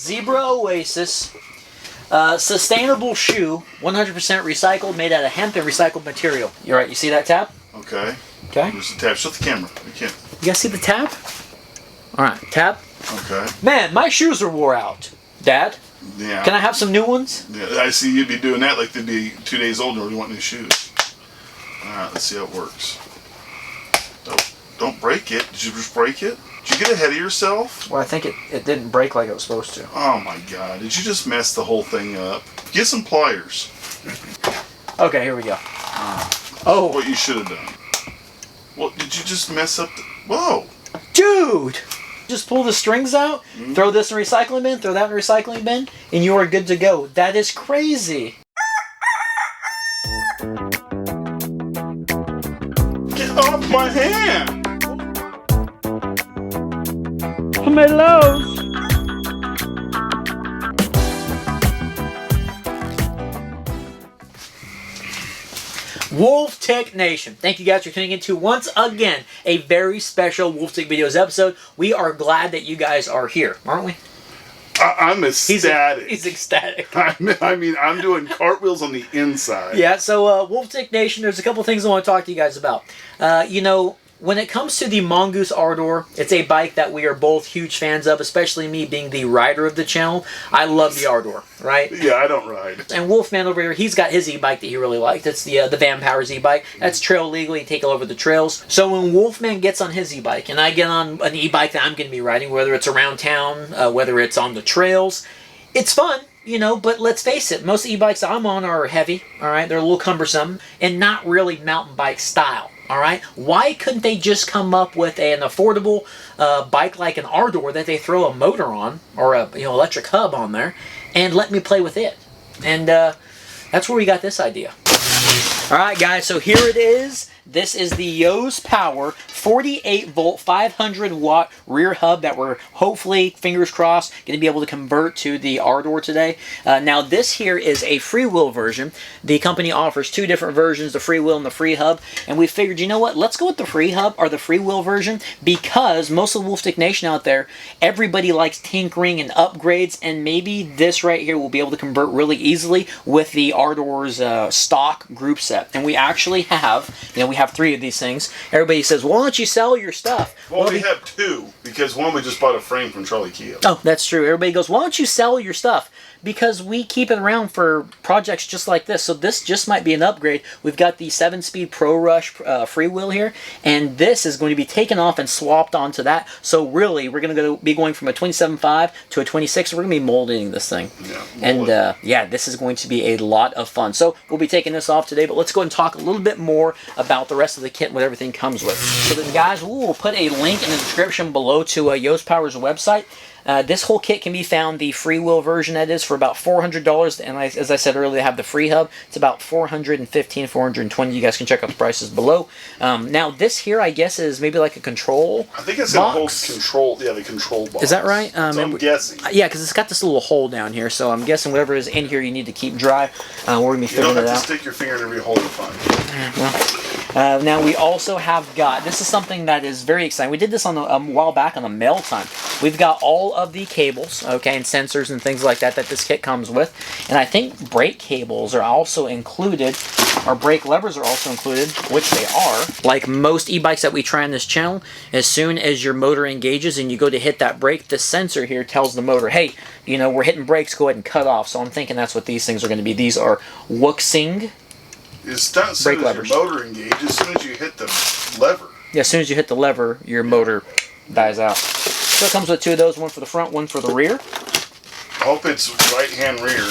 Zebra Oasis. Sustainable shoe, 100% recycled, made out of hemp and recycled material. You're right, you see that tab? Okay. Okay. Where's the tab? Shut the camera. You can't. You guys see the tab? Alright, tab. Okay. Man, my shoes are wore out. Dad? Yeah. Can I have some new ones? Yeah, I see you'd be doing that like they'd be 2 days old and you want new shoes. Alright, let's see how it works. Don't break it. Did you just break it? Did you get ahead of yourself? Well, I think it didn't break like it was supposed to. Oh my god, did you just mess the whole thing up? Get some pliers. Okay, here we go. Oh. What you should have done. Well, did you just mess up the... Whoa! Dude! Just pull the strings out, throw this in the recycling bin, throw that in the recycling bin, and you are good to go. That is crazy. Get off my hand! Tomatoes! Wolf Tick Nation. Thank you guys for tuning in to, once again, a very special Wolf Tick Videos episode. We are glad that you guys are here, aren't we? I'm ecstatic. He's ecstatic. I mean, I'm doing cartwheels on the inside. Yeah, so Wolf Tick Nation, there's a couple things I want to talk to you guys about. You know, when it comes to the Mongoose Ardor, it's a bike that we are both huge fans of, especially me being the rider of the channel. I love the Ardor, right? Yeah, I don't ride. And Wolfman over here, he's got his e-bike that he really liked. It's the Van Powers e-bike. That's trail legal. You take it over the trails. So when Wolfman gets on his e-bike, and I get on an e-bike that I'm going to be riding, whether it's around town, whether it's on the trails, it's fun. You know, but let's face it, most e-bikes I'm on are heavy, all right? They're a little cumbersome, and not really mountain bike style, all right? Why couldn't they just come up with an affordable bike like an Ardor that they throw a motor on, or a electric hub on there, and let me play with it? And that's where we got this idea. All right, guys, so here it is. This is the Yose Power 48-volt, 500-watt rear hub that we're hopefully, fingers crossed, going to be able to convert to the Ardor today. Now, this here is a freewheel version. The company offers two different versions, the freewheel and the free hub. And we figured, you know what? Let's go with the free hub or the freewheel version, because most of the Wolfstick Nation out there, everybody likes tinkering and upgrades, and maybe this right here will be able to convert really easily with the Ardor's stock group set. And we actually have, we have 3 of these things. Everybody says, why don't you sell your stuff? Well, we have 2, because one we just bought a frame from Charlie Kia. Oh, that's true. Everybody goes, why don't you sell your stuff? Because we keep it around for projects just like this. So this just might be an upgrade. We've got the 7-speed Pro Rush freewheel here, and this is going to be taken off and swapped onto that. So really, we're going to be going from a 27.5 to a 26. We're going to be molding this thing. Yeah, and yeah, this is going to be a lot of fun. So we'll be taking this off today, but let's go and talk a little bit more about the rest of the kit and what everything comes with. So then, guys, we'll put a link in the description below to Yose Power's website. This whole kit can be found, the freewheel version that is, for about $400, and as I said earlier, they have the free hub. It's about $415, $420. You guys can check out the prices below. Now, this here, I guess, is maybe like a control I think it's box. a whole control, yeah, the control box. Is that right? So I'm guessing. Yeah, because it's got this little hole down here, so I'm guessing whatever is in here you need to keep dry. We're going to be figuring it out. You don't have to stick your finger in every hole you find. Well, now we also have got, this is something that is very exciting. We did this on a while back on the mail time. We've got all of the cables, okay, and sensors and things like that this kit comes with. And I think brake cables are also included, or brake levers are also included, which they are. Like most e-bikes that we try on this channel, as soon as your motor engages and you go to hit that brake, the sensor here tells the motor, hey, we're hitting brakes, go ahead and cut off. So I'm thinking that's what these things are going to be. These are Wuxing. It's not as soon as your motor engages, as soon as you hit the lever. Yeah, as soon as you hit the lever, your motor dies out. So it comes with 2 of those, one for the front, one for the rear. I hope it's right-hand rear.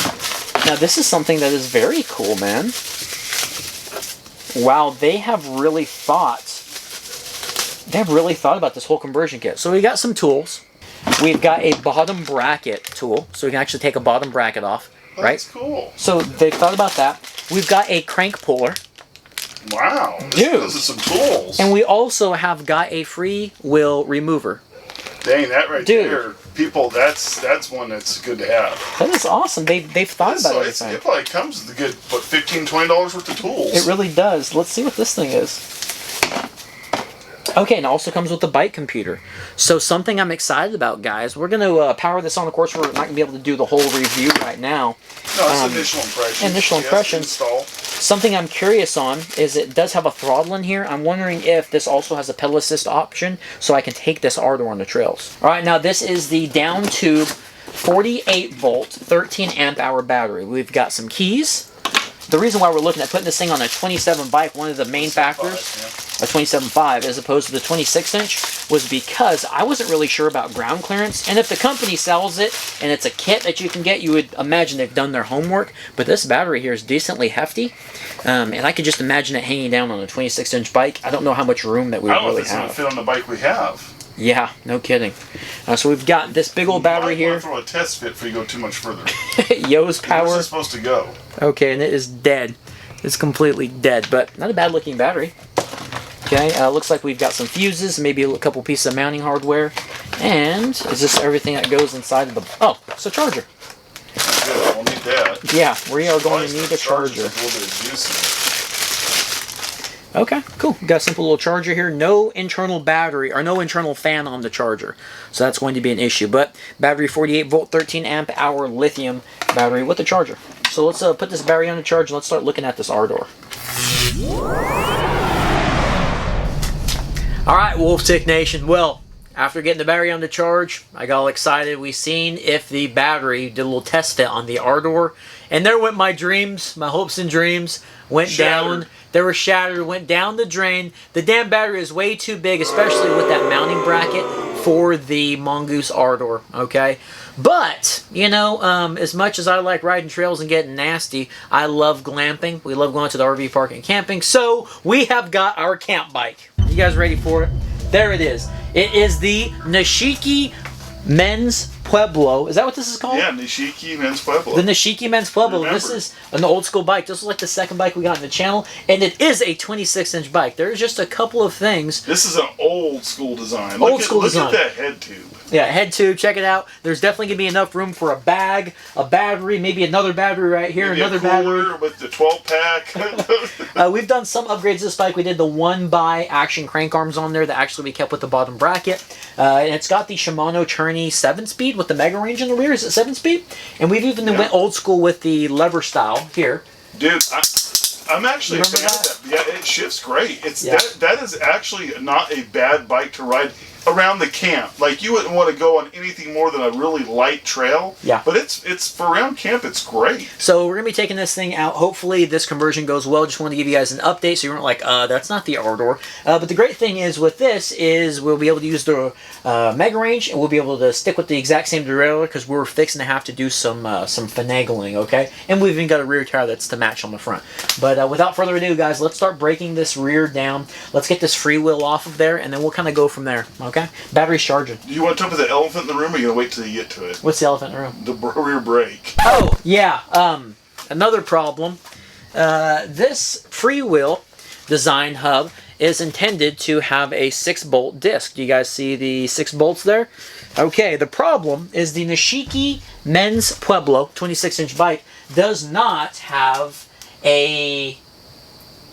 Now this is something that is very cool, man. Wow, they have really thought about this whole conversion kit. So we got some tools. We've got a bottom bracket tool, so we can actually take a bottom bracket off. Oh, right? That's cool. So they've thought about that. We've got a crank puller. Wow. Those are some tools. And we also have got a free wheel remover. Dang, that right there. People, that's one that's good to have. That is awesome. They've thought about everything. It probably comes with a good, what, $15, $20 worth of tools. It really does. Let's see what this thing is. Okay, and it also comes with the bike computer. So something I'm excited about, guys. We're going to power this on. Of course, we're not going to be able to do the whole review right now. No, it's initial impressions. Initial impressions. Install. Something I'm curious on is it does have a throttle in here. I'm wondering if this also has a pedal assist option so I can take this Ardor on the trails. All right, now this is the down tube 48 volt 13 amp hour battery. We've got some keys. The reason why we're looking at putting this thing on a 27 bike, one of the main factors, a 27.5 as opposed to the 26 inch, was because I wasn't really sure about ground clearance. And if the company sells it and it's a kit that you can get, you would imagine they've done their homework. But this battery here is decently hefty, and I could just imagine it hanging down on a 26 inch bike. I don't know how much room that we would really have. I don't know if it's going to fit on the bike we have. Yeah, no kidding. So we've got this big old battery here. You might want to throw a test fit before you go too much further. Yose Power. Where's it supposed to go? Okay, and it is dead. It's completely dead, but not a bad looking battery. Okay, looks like we've got some fuses, maybe a couple pieces of mounting hardware. And is this everything that goes inside of the... Oh, it's a charger. Good, we'll need that. Yeah, we are going to need a charger. A little bit of juice in it. Okay, cool. We've got a simple little charger here. No internal battery, or no internal fan on the charger. So that's going to be an issue. But battery 48 volt, 13 amp hour lithium battery with the charger. So let's put this battery on the charge and let's start looking at this Ardor. Alright, Wolf Tick Nation. Well, after getting the battery on the charge, I got all excited. We seen if the battery did a little test fit on the Ardor. And there went my dreams, my hopes and dreams went down. They were shattered, went down the drain. The damn battery is way too big, especially with that mounting bracket for the Mongoose Ardor, okay? But, you know, as much as I like riding trails and getting nasty, I love glamping. We love going to the RV park and camping. So, we have got our camp bike. You guys ready for it? There it is. It is the Nishiki Men's Pueblo. Is that what this is called? Yeah, Nishiki Men's Pueblo. The Nishiki Men's Pueblo. Remember. This is an old school bike. This is like the second bike we got in the channel, and it is a 26-inch bike. There's just a couple of things. This is an old school design. Old school design. design. Look at that head tube. Yeah, head tube. Check it out. There's definitely going to be enough room for a bag, a battery, maybe another battery right here, Maybe another a cooler battery. with the 12-pack. We've done some upgrades to this bike. We did the 1x-action crankarms on there that actually we kept with the bottom bracket. And it's got the Shimano Churney 7-speed with the Megarange in the rear. Is it 7-speed? And we've even went old school with the lever style here. Dude, I'm actually a fan of that. Yeah, it shifts great. That is actually not a bad bike to ride around the camp. Like, you wouldn't want to go on anything more than a really light trail. Yeah. But it's for around camp, it's great. So we're going to be taking this thing out. Hopefully this conversion goes well. Just want to give you guys an update so you weren't like, that's not the Ardor. But the great thing is with this is we'll be able to use the Megarange, and we'll be able to stick with the exact same derailleur because we're fixing to have to do some finagling, okay? And we've even got a rear tire that's to match on the front. But without further ado, guys, let's start breaking this rear down. Let's get this freewheel off of there, and then we'll kind of go from there, okay? Battery's charging. Do you want to talk about the elephant in the room, or are you going to wait till you get to it? What's the elephant in the room? The rear brake. Oh, yeah. Another problem. This freewheel design hub is intended to have a 6-bolt disc. Do you guys see the 6 bolts there? Okay, the problem is the Nishiki Men's Pueblo 26-inch bike does not have a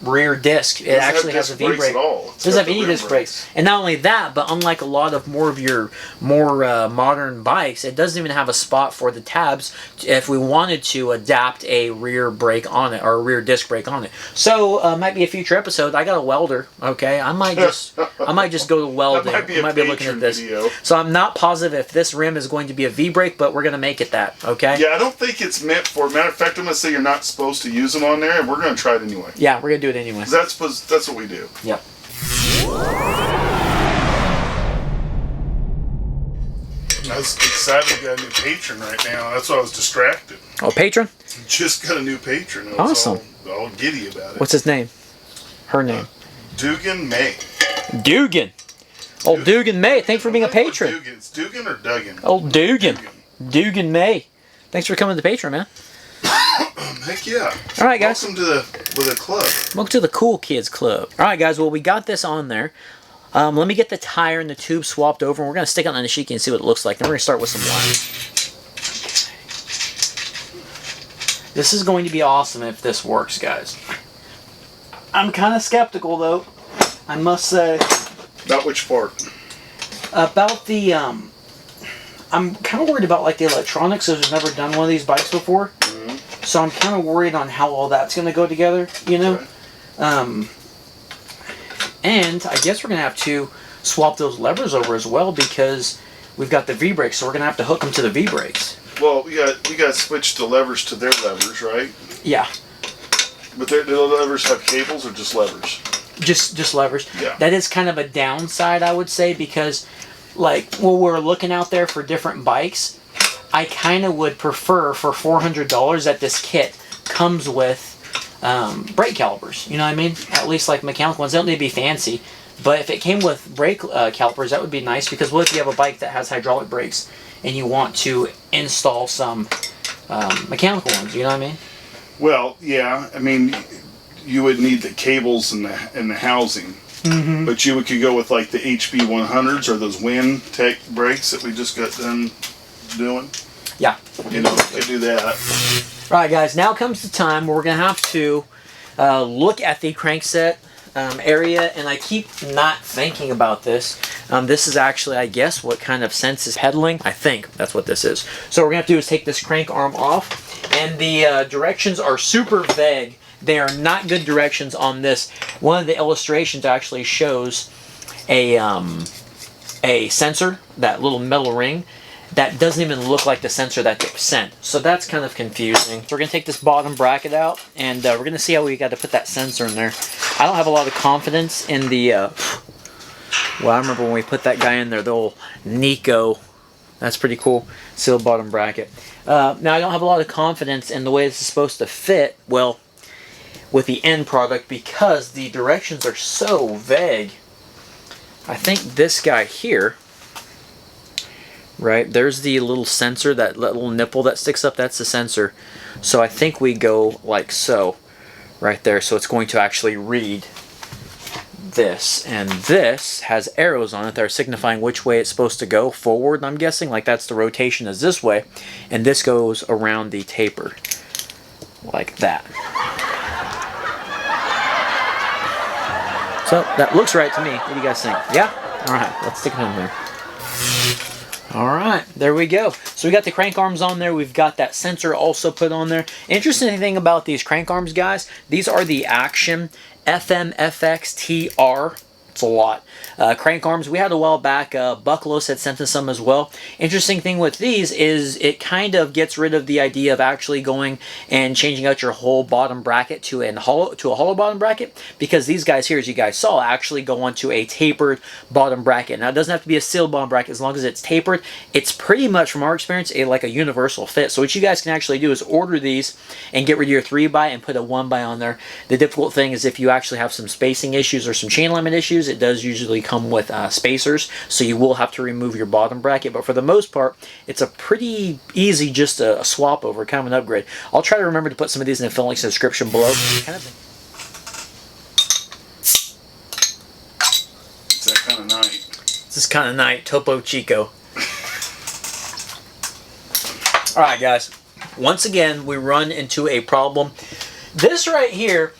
rear disc. It actually has a V-brake. It doesn't have any disc brakes. And not only that, but unlike a lot of more of your modern bikes, it doesn't even have a spot for the tabs if we wanted to adapt a rear brake on it, or a rear disc brake on it. So might be a future episode. I got a welder, okay? I might just go to welding. That might be looking at this. Video. So I'm not positive if this rim is going to be a V-brake, but we're going to make it that, okay? Yeah, I don't think it's meant for. Matter of fact, I'm going to say you're not supposed to use them on there, and we're going to try it anyway. Yeah, we're going to do it anyway. That's what we do. Yep. I was excited we got a new patron right now. That's why I was distracted. Oh, patron? Just got a new patron. I was awesome. all giddy about it. What's his name? Her name? Dugan May. Dugan. Old Dugan May. Thanks for being a patron. It's Dugan or Duggan? Old Dugan. Dugan May. Thanks for coming to the patron, man. Heck yeah. All right, guys. Welcome to the club. Welcome to the Cool Kids Club. All right, guys. Well, we got this on there. Let me get the tire and the tube swapped over, and we're going to stick it on the Nishiki and see what it looks like. Then we're going to start with some wire. This is going to be awesome if this works, guys. I'm kind of skeptical, though, I must say. About which part? About the, I'm kind of worried about like the electronics, as I've never done one of these bikes before. Mm-hmm. So I'm kind of worried on how all that's going to go together, you know? Okay. And I guess we're going to have to swap those levers over as well, because we've got the V-brakes, so we're going to have to hook them to the V-brakes. Well, we got to switch the levers to their levers, right? Yeah. But do the levers have cables or just levers? Just levers. Yeah. That is kind of a downside, I would say, because like when we're looking out there for different bikes, I kind of would prefer for $400 that this kit comes with brake calipers. You know what I mean? At least like mechanical ones. They don't need to be fancy. But if it came with brake calipers, that would be nice, because what if you have a bike that has hydraulic brakes and you want to install some mechanical ones? You know what I mean? Well, yeah. I mean, you would need the cables and the housing. Mm-hmm. But you could go with like the HB 100s or those Win Tech brakes that we just got done doing. Yeah. You know, you could do that. Alright guys, now comes the time where we're going to have to look at the crankset area, and I keep not thinking about this. This is actually, I guess, what kind of senses pedaling. I think that's what this is. So what we're going to have to do is take this crank arm off, and the directions are super vague. They are not good directions on this. One of the illustrations actually shows a sensor, that little metal ring, that doesn't even look like the sensor that they've sent. So that's kind of confusing. So we're going to take this bottom bracket out, and we're going to see how we got to put that sensor in there. I don't have a lot of confidence in the, well, I remember when we put that guy in there, the old Nico. That's pretty cool. Sealed bottom bracket. Now, I don't have a lot of confidence in the way this is supposed to fit, well, with the end product, because the directions are so vague. I think this guy here, right, there's the little sensor, that little nipple that sticks up, that's the sensor. So I think we go like so, right there, so it's going to actually read this, and this has arrows on it that are signifying which way it's supposed to go forward. I'm guessing like that's the rotation is this way, and this goes around the taper like that. So that looks right to me. What do you guys think? Yeah? Alright, let's stick it in there. Alright, there we go. So we got the crank arms on there. We've got that sensor also put on there. Interesting thing about these crank arms, guys, these are the Action FMFXTR. It's a lot. Crank arms, we had a while back. Bucklos had sent us some as well. Interesting thing with these is it kind of gets rid of the idea of actually going and changing out your whole bottom bracket to a hollow bottom bracket, because these guys here, as you guys saw, actually go onto a tapered bottom bracket. Now, it doesn't have to be a sealed bottom bracket. As long as it's tapered, it's pretty much, from our experience, like a universal fit. So what you guys can actually do is order these and get rid of your 3x and put a 1x on there. The difficult thing is if you actually have some spacing issues or some chain alignment issues, it does usually come with spacers, so you will have to remove your bottom bracket, but for the most part, it's a pretty easy, just a swap over, kind of an upgrade. I'll try to remember to put some of these in the film links in the description below. It's that kind of night. This is kind of night, Topo Chico. Alright guys, once again, we run into a problem. This right here,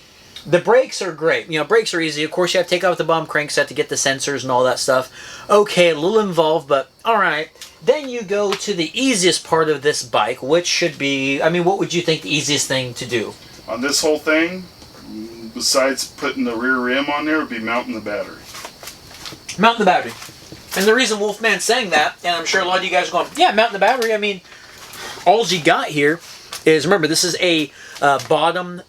the brakes are great. You know, brakes are easy. Of course, you have to take out the bottom crankset to get the sensors and all that stuff. Okay, a little involved, but alright. Then you go to the easiest part of this bike, which should be, I mean, what would you think the easiest thing to do? On this whole thing, besides putting the rear rim on there, would be mounting the battery. Mounting the battery. And the reason Wolfman's saying that, and I'm sure a lot of you guys are going, yeah, mounting the battery, I mean, all you got here is, remember, this is a bottom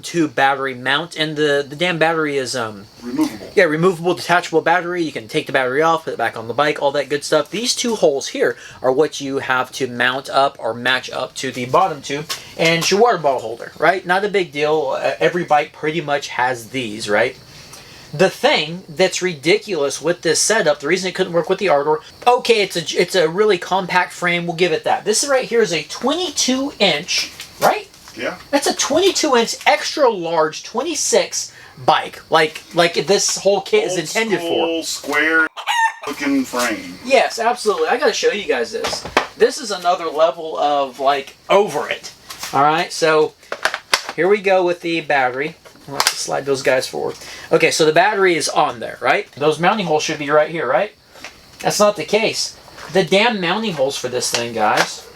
tube battery mount, and the damn battery is removable. Yeah, removable, detachable battery. You can take the battery off, put it back on the bike, all that good stuff. These two holes here are what you have to mount up or match up to the bottom tube, and it's your water bottle holder, right? Not a big deal. Every bike pretty much has these, right? The thing that's ridiculous with this setup, the reason it couldn't work with the Ardor, okay, it's a really compact frame, we'll give it that. This right here is a 22-inch, right? Yeah. That's a 22-inch extra large 26 bike, like this whole kit is intended for. Old square looking frame. Yes, absolutely. I gotta show you guys this. This is another level of like over it. All right, so here we go with the battery. We'll have to slide those guys forward. Okay, so the battery is on there, right? Those mounting holes should be right here, right? That's not the case. The damn mounting holes for this thing, guys,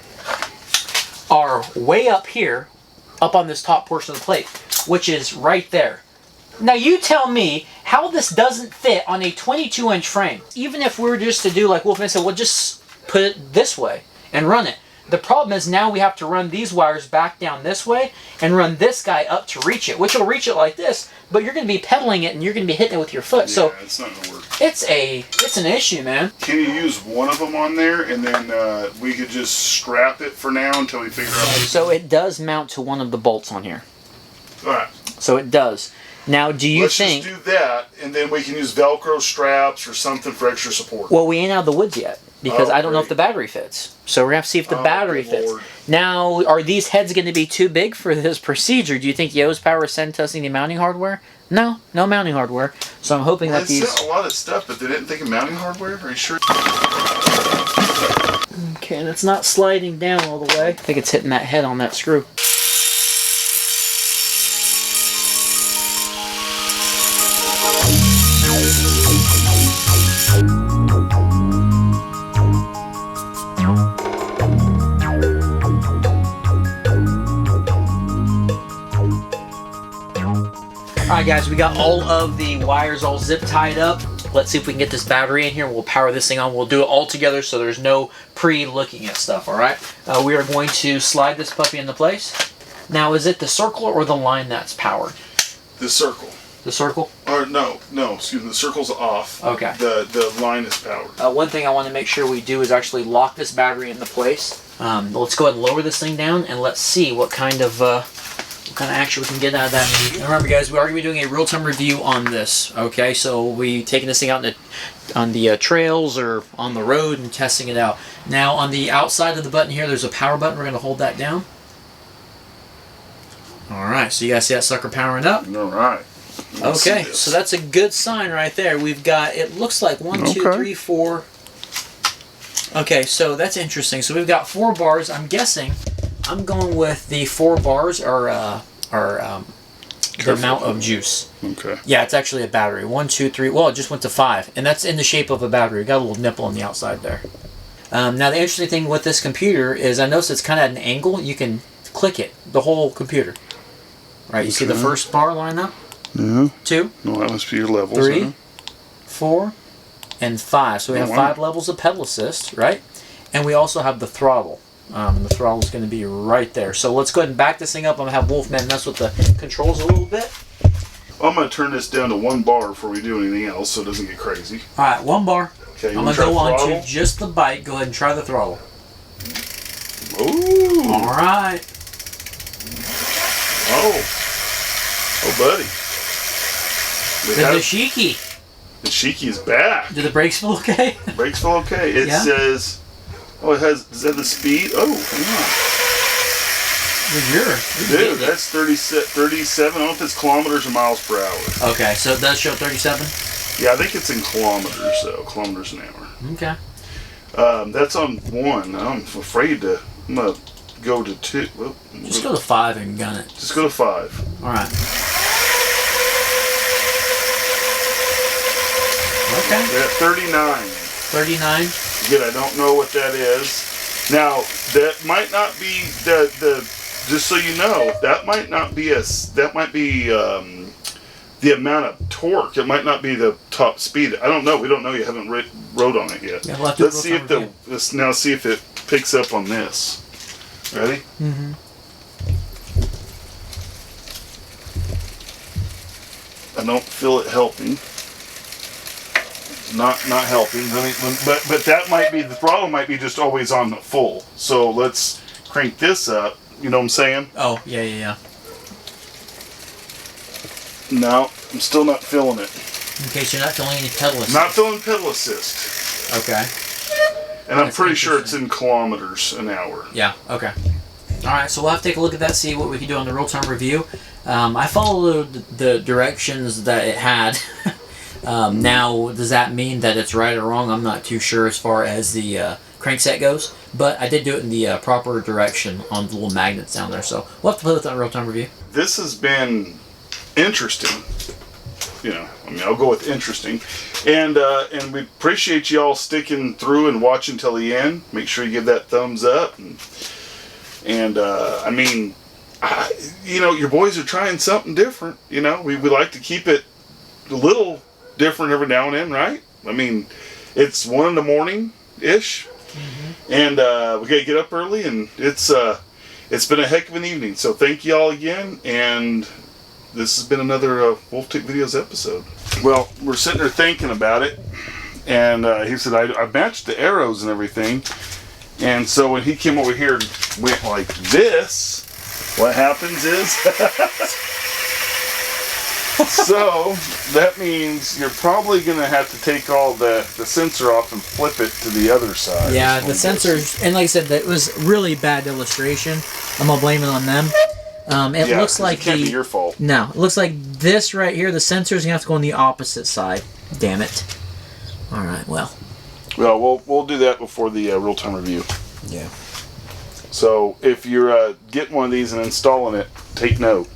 are way up here, up on this top portion of the plate, which is right there. Now you tell me how this doesn't fit on a 22-inch frame. Even if we were just to do like Wolfman said, we'll just put it this way and run it. The problem is now we have to run these wires back down this way and run this guy up to reach it, which will reach it like this, but you're going to be pedaling it and you're going to be hitting it with your foot. Yeah, so it's not going to work. It's an issue, man. Can you use one of them on there and then we could just strap it for now until we figure out? So it does mount to one of the bolts on here. All right. So it does. Now, do you think... Let's just do that, and then we can use Velcro straps or something for extra support. Well, we ain't out of the woods yet, because I don't know if the battery fits. So we're going to have to see if the battery fits. Lord. Now, are these heads going to be too big for this procedure? Do you think Yose Power sent us any mounting hardware? No, no mounting hardware. So I'm hoping that these... They sent a lot of stuff, but they didn't think of mounting hardware? Are you sure? Okay, and it's not sliding down all the way. I think it's hitting that head on that screw. Alright guys, we got all of the wires all zip tied up. Let's see if we can get this battery in here. We'll power this thing on. We'll do it all together so there's no pre-looking at stuff, alright? We are going to slide this puppy into place. Now, is it the circle or the line that's powered? The circle. The circle? Or no, excuse me, the circle's off. Okay. The line is powered. One thing I want to make sure we do is actually lock this battery into place. Let's go ahead and lower this thing down and let's see what kind of action we can get out of that. And remember guys, we are going to be doing a real-time review on this, okay? So we taking this thing out on the trails or on the road and testing it out. Now on the outside of the button here, there's a power button. We're going to hold that down. Alright, so you guys see that sucker powering up? Alright. Okay, so that's a good sign right there. We've got, it looks like 1, 2, 3, 4. Okay, so that's interesting. So we've got 4 bars. I'm guessing I'm going with the 4 bars are the amount of juice. Okay. Yeah, it's actually a battery. 1, 2, 3. Well, it just went to 5, and that's in the shape of a battery. Got a little nipple on the outside there. Now the interesting thing with this computer is I noticed it's kind of at an angle. You can click it, the whole computer. Right. You see the first bar line up? Yeah. 2. No, that must be your levels. 3, 4, and 5. So we have 5 levels of pedal assist, right? And we also have the throttle. The throttle is going to be right there. So let's go ahead and back this thing up. I'm going to have Wolfman mess with the controls a little bit. Well, I'm going to turn this down to 1 bar before we do anything else so it doesn't get crazy. Alright, 1 bar. Okay, I'm going to go on to just the bike. Go ahead and try the throttle. Ooh. Alright. Oh, buddy. The Nishiki. The Nishiki is back. Do the brakes feel okay? Brakes feel okay. It says, oh, it has, is that the speed? Oh, hang on. Dude, that's 37. I don't know if it's kilometers or miles per hour. Okay, so it does show 37? Yeah, I think it's in kilometers, though. Kilometers an hour. Okay. That's on 1. I'm afraid to, I'm going to go to 2. Well, just go to 5 and gun it. Just go to 5. Alright. Okay. We're at 39. 39. Again, I don't know what that is. Now, that might not be the just so you know, that might not be the amount of torque. It might not be the top speed. I don't know. We don't know. You haven't rode on it yet. Yeah, we'll have to let's see if let's now see if it picks up on this. Ready? Mm-hmm. I don't feel it helping. Not helping. I mean, but that might be the throttle. Might be just always on full. So let's crank this up. You know what I'm saying? Oh yeah. No, I'm still not feeling it. Okay, so you're not feeling any pedal assist. Not feeling pedal assist. Okay. And I'm pretty sure it's in kilometers an hour. Yeah. Okay. All right, so we'll have to take a look at that, see what we can do on the real-time review. I followed the directions that it had. Now, does that mean that it's right or wrong? I'm not too sure as far as the crankset goes, but I did do it in the proper direction on the little magnets down there, so we'll have to play with that in real-time review. This has been interesting. I'll go with interesting. And we appreciate you all sticking through and watching till the end. Make sure you give that thumbs up. And your boys are trying something different. We like to keep it a little different every now and then, right? It's 1 in the morning-ish. Mm-hmm. And we got to get up early, and it's been a heck of an evening. So thank you all again, and this has been another Wolf Tick Videos episode. Well, we're sitting there thinking about it, and he said, I matched the arrows and everything, and so when he came over here and went like this, what happens is... So, that means you're probably going to have to take all the sensor off and flip it to the other side. Yeah, the sensors, and like I said, that was really bad illustration. I'm going to blame it on them. It looks like it can't be your fault. No, it looks like this right here, the sensor's going to have to go on the opposite side. Damn it. Alright, well, we'll do that before the real-time review. Yeah. So, if you're getting one of these and installing it, take note.